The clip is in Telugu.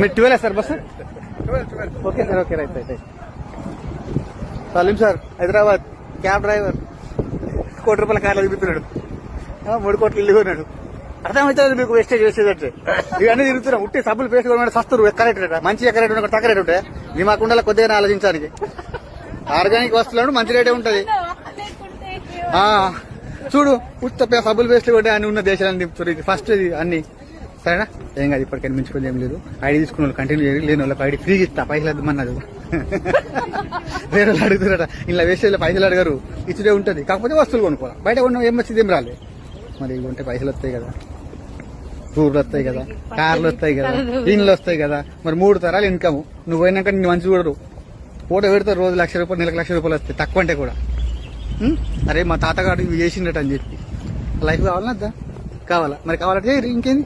మీరు 12 sir bus? Okay sir, okay, right right right. Salim sir, Hyderabad cab driver, ₹1 కోటి కార్లో తిరుగుతున్నాడు, 3 కోట్లు ఇల్లు కొన్నాడు. అర్థమవుతుంది మీకు వేస్టేజ్ వేసేదంటే. ఇవన్నీ తిరుగుతున్నాం, ఉట్టి సబ్బులు పేస్ట్ కొన్నాడు, సస్తురు ఎక్కడెట్ట మంచి ఎక్కడెట్ ఒక తగ్గ రేటు ఉంటాయి. ఇది మాకుండా కొద్దిగా ఆలోచించడానికి. ఆర్గానిక్ వస్తువులు మంచి రేటే ఉంటది. చూడు ఉత్త సబ్బులు పేస్ట్ కూడా అన్ని ఉన్న దేశాలను తిప్పుతారు. ఇది ఫస్ట్ ఇది అన్ని సరేనా? ఏం కాదు, ఇప్పటికైనా మించిపోయింది ఏం లేదు. ఐడి తీసుకున్న వాళ్ళు కంటిన్యూ చేయాలి, లేని వాళ్ళకి ఐడి ఫ్రీగా ఇస్తా, పైసలు వద్దమన్నది. వేరే వాళ్ళు అడుగుతారట, ఇలా వేస్తే పైసలు అడగారు, ఇచ్చుడే ఉంటది. కాకపోతే వస్తువులు కొనుక్కోవాలి, బయట కొన్న ఏం వచ్చింది ఏం రాలేదు. మరి ఇవి ఉంటే పైసలు వస్తాయి కదా, టూర్లు వస్తాయి కదా, కార్లు వస్తాయి కదా, ఇండ్లు వస్తాయి కదా. మరి 3 తరాలు ఇన్కమ్. నువ్వు పోయినాక నీ మంచి చూడరు, ఫోటో పెడతారు, రోజు ₹1,00,000 నెలకు ₹1,00,000 వస్తాయి, తక్కువ అంటే కూడా. అరే మా తాతగాడు ఇవి చేసిండట అని చెప్పి లైఫ్ కావాలన్నా కావాలా? మరి కావాలంటే ఇంకేంది.